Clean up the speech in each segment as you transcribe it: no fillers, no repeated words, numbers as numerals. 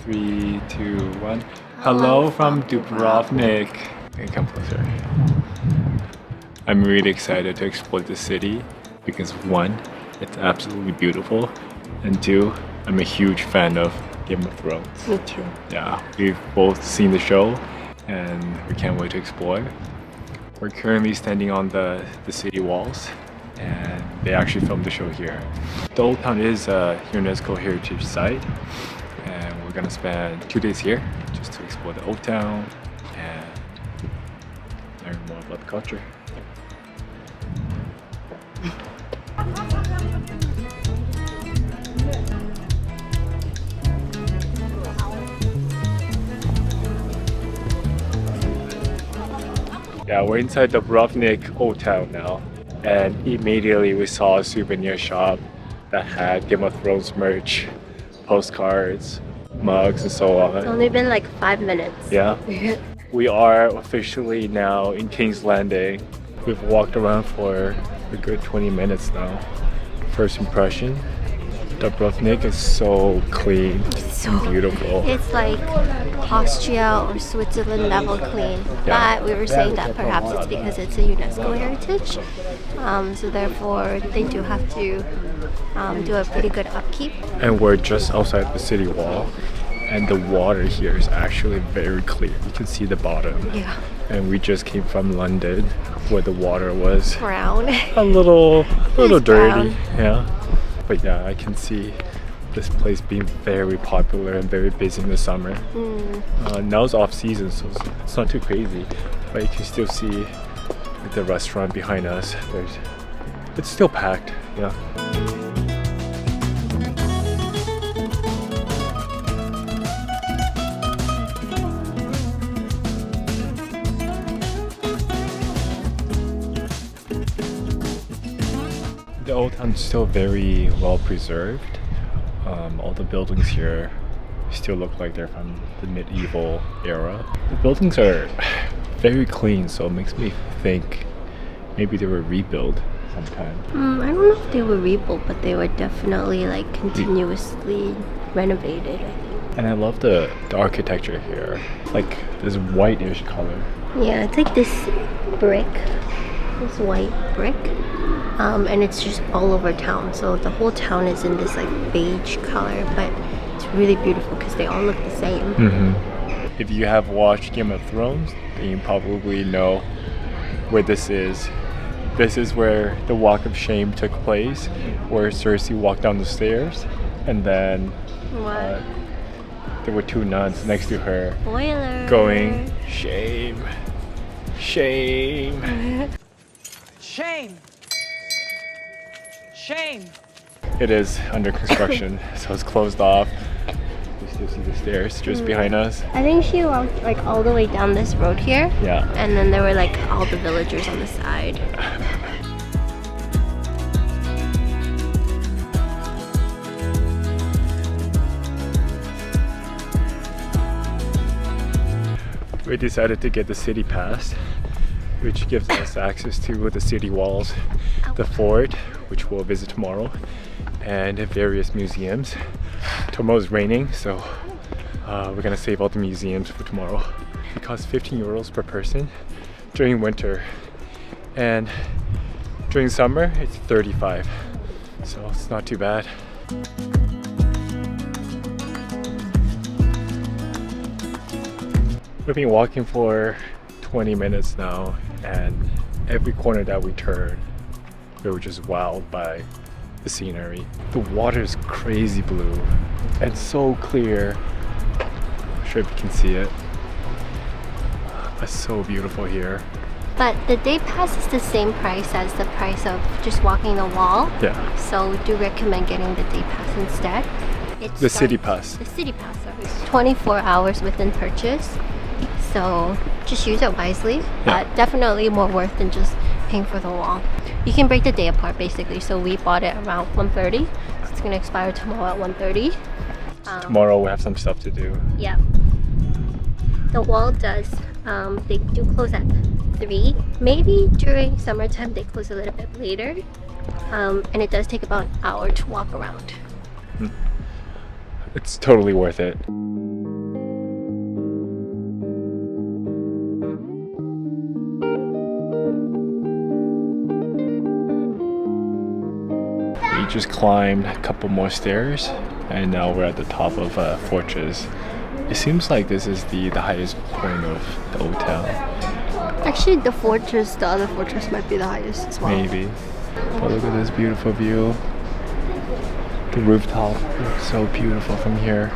3, 2, 1. Hello from Dubrovnik. Okay, come closer. I'm really excited to explore the city because 1, it's absolutely beautiful, and 2, I'm a huge fan of Game of Thrones. Me too. Yeah, we've both seen the show and we can't wait to explore. We're currently standing on the city walls and they actually filmed the show here. The Old Town is a UNESCO heritage site and we're gonna spend 2 days here just to explore the Old Town and learn more about the culture. Yeah, we're inside the Dubrovnik Old Town now, and immediately we saw a souvenir shop that had Game of Thrones merch, postcards, mugs, and so on. It's only been like 5 minutes. Yeah. We are officially now in King's Landing. We've walked around for a good 20 minutes now. First impression, Dubrovnik is so clean, So beautiful. It's like Austria or Switzerland level clean. Yeah. But we were saying that perhaps it's because it's a UNESCO heritage. So therefore they do have to do a pretty good upkeep. And we're just outside the city wall, and the water here is actually very clear. You can see the bottom. Yeah. And we just came from London, where the water was Brown. a little dirty. brown. Yeah. But yeah, I can see this place being very popular and very busy in the summer. Now it's off season, so it's not too crazy. But you can still see the restaurant behind us. It's still packed. Yeah. The Old Town is still very well preserved. All the buildings here still look like they're from the medieval era. The buildings are very clean, so it makes me think maybe they were rebuilt sometime. I don't know if they were rebuilt, but they were definitely like continuously renovated, I think. And I love the architecture here. Like this whitish color. Yeah, it's like this brick, this white brick. And it's just all over town, so the whole town is in this like beige color, but it's really beautiful because they all look the same. If you have watched Game of Thrones, then you probably know where this is. This is where the Walk of Shame took place, where Cersei walked down the stairs, and then there were 2 nuns next to her. Spoiler. Going, shame, shame. Shame! Shame! It is under construction, so it's closed off. You still see the stairs just behind us. I think she walked like all the way down this road here. Yeah. And then there were like all the villagers on the side. We decided to get the city pass, which gives us access to the city walls, the fort, which we'll visit tomorrow, and various museums. Tomorrow's raining, so we're gonna save all the museums for tomorrow. It costs 15 euros per person during winter, and during summer it's 35, so it's not too bad. We've been walking for 20 minutes now, and every corner that we turn, we were just wowed by the scenery. The water is crazy blue and so clear. I'm sure if you can see it. It's so beautiful here. But the day pass is the same price as the price of just walking the wall. Yeah. So we do recommend getting the day pass instead. The city pass. The city pass, sorry. 24 hours within purchase. So just use it wisely. Yeah. Definitely more worth than just paying for the wall. You can break the day apart basically. So we bought it around 1:30. So it's gonna expire tomorrow at 1:30. Tomorrow we have some stuff to do. Yeah. The wall does, they do close at 3. Maybe during summertime they close a little bit later. And it does take about an hour to walk around. It's totally worth it. just climbed a couple more stairs, and now we're at the top of a fortress. It seems like this is the highest point of the old town. Actually, the other fortress might be the highest as well. Maybe. But look at this beautiful view. The rooftop looks so beautiful from here.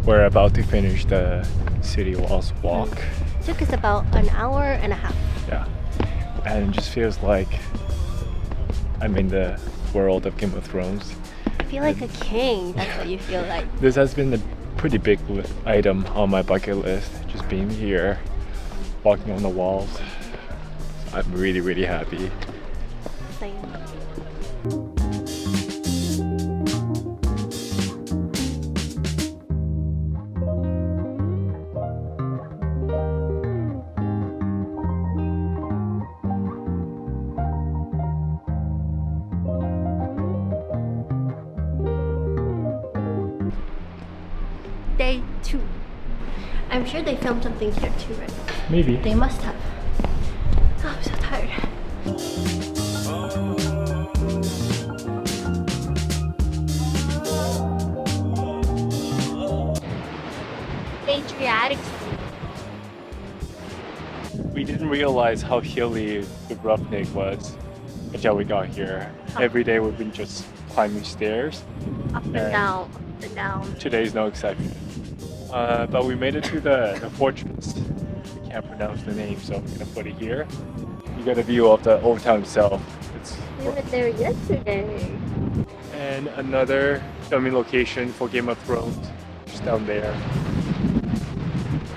We're about to finish the city walls walk. It took us about an hour and a half. Yeah. And it just feels like I'm in the world of Game of Thrones. I feel like a king. That's what you feel like. This has been a pretty big item on my bucket list. Just being here, walking on the walls. So I'm really, really happy. Same. Day 2. I'm sure they filmed something here too, right? Maybe. They must have. Oh, I'm so tired. Adriatic Sea. We didn't realize how hilly Dubrovnik was until we got here. Every day we've been just climbing stairs. Up and down, up and down. Today's no exception. But we made it to the fortress. We can't pronounce the name, so I'm gonna put it here. You get a view of the old town itself. We were there yesterday. And another filming location for Game of Thrones, just down there.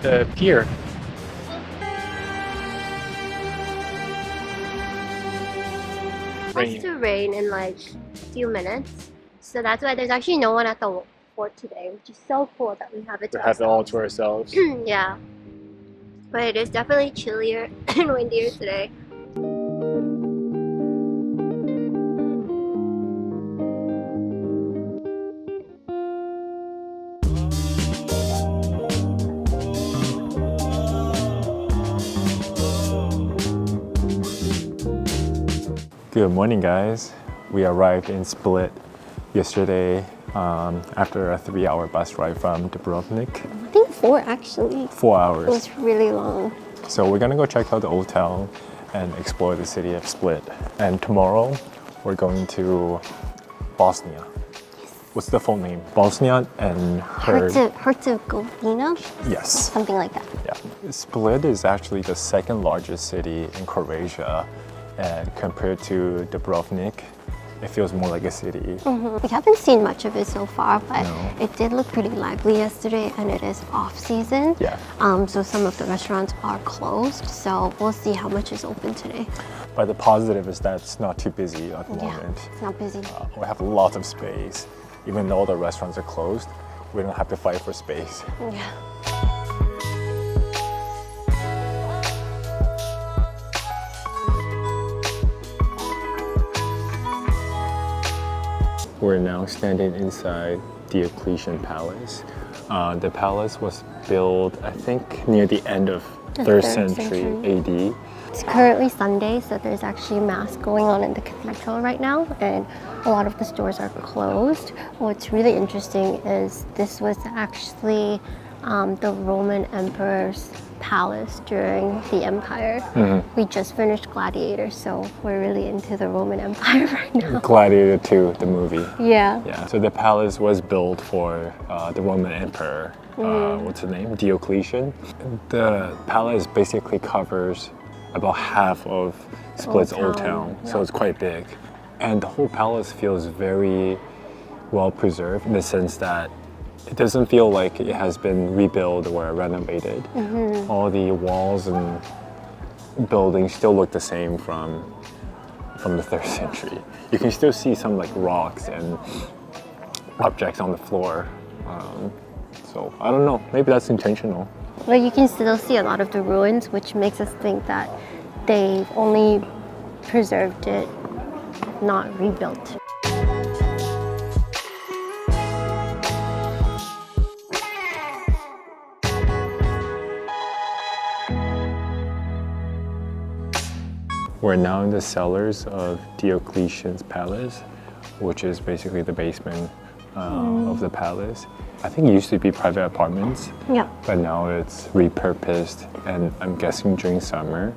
The pier. It's supposed to rain in like a few minutes, so that's why there's actually no one at the fort today, which is so cool that we have it to We have it all ourselves. to ourselves. Yeah, but it is definitely chillier and windier today. Good morning, guys. We arrived in Split yesterday after a 3-hour bus ride from Dubrovnik. I think 4 actually. 4 It hours. was really long. So we're gonna go check out the old town and explore the city of Split. And tomorrow we're going to Bosnia. What's the full name? Bosnia and Herzegovina? Yes. Something like that. Yeah. Split is actually the second largest city in Croatia, and compared to Dubrovnik, it feels more like a city. We haven't seen much of it so far, but No. it did look pretty lively yesterday, and it is off season. Yeah. So some of the restaurants are closed, so we'll see how much is open today. But the positive is that it's not too busy at the Yeah, moment. it's not busy. We have lots of space. Even though the restaurants are closed, we don't have to fight for space. Yeah. We're now standing inside Diocletian Palace. The palace was built, I think, near the end of The 3rd third century century. AD. It's currently Sunday, so there's actually mass going on in the cathedral right now, and a lot of the stores are closed. What's really interesting is this was actually the Roman emperor's palace during the empire. We just finished Gladiator, so we're really into the Roman Empire right now. Gladiator 2, the movie. Yeah. Yeah, so the palace was built for the Roman emperor. What's his name? Diocletian. The palace basically covers about half of Split's old town, so it's quite big. And the whole palace feels very well preserved in the sense that it doesn't feel like it has been rebuilt or renovated. All the walls and buildings still look the same from the 3rd century. You can still see some like rocks and objects on the floor. So I don't know, maybe that's intentional. But you can still see a lot of the ruins, which makes us think that they've only preserved it, not rebuilt. We're now in the cellars of Diocletian's palace, which is basically the basement of the palace. I think it used to be private apartments, Yeah. but now it's repurposed, and I'm guessing during summer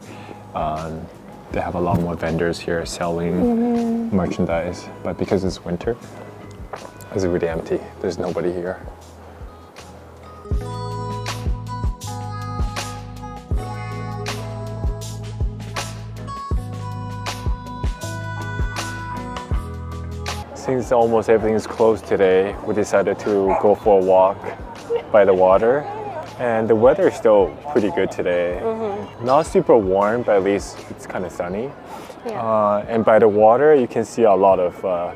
they have a lot more vendors here selling merchandise, but because it's winter, it's really empty. There's nobody here. Since almost everything is closed today, we decided to go for a walk by the water. And the weather is still pretty good today. Not super warm, but at least it's kind of sunny. Yeah. And by the water, you can see a lot of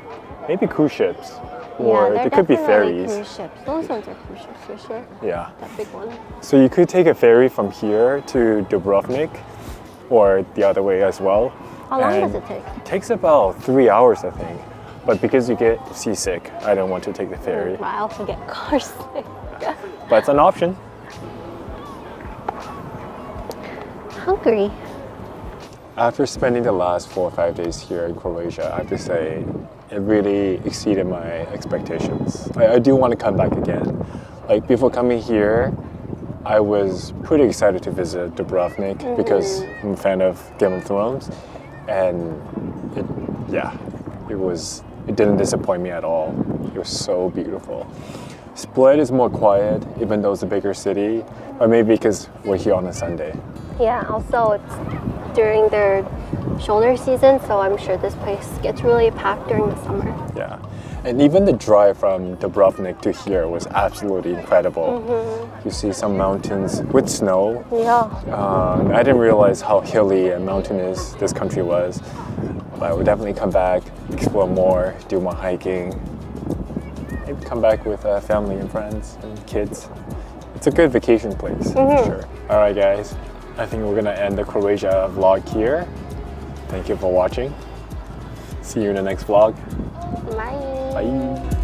maybe cruise ships, or Yeah, there could be definitely ferries. Cruise ships. Those ones are cruise ships for sure. Yeah. That big one. So you could take a ferry from here to Dubrovnik, or the other way as well. How long And does it take? It takes about 3 hours, I think. But because you get seasick, I don't want to take the ferry. I also get car sick. But it's an option. Hungry. After spending the last 4 or 5 days here in Croatia, I have to say it really exceeded my expectations. I do want to come back again. Like before coming here, I was pretty excited to visit Dubrovnik because I'm a fan of Game of Thrones, and it didn't disappoint me at all. It was so beautiful. Split is more quiet, even though it's a bigger city, or maybe because we're here on a Sunday. Yeah, also it's during their shoulder season, so I'm sure this place gets really packed during the summer. Yeah, and even the drive from Dubrovnik to here was absolutely incredible. You see some mountains with snow. Yeah. I didn't realize how hilly and mountainous this country was, but I would definitely come back, explore more, do more hiking, maybe come back with family and friends and kids. It's a good vacation place, for sure. All right, guys, I think we're gonna end the Croatia vlog here. Thank you for watching. See you in the next vlog. Bye. Bye.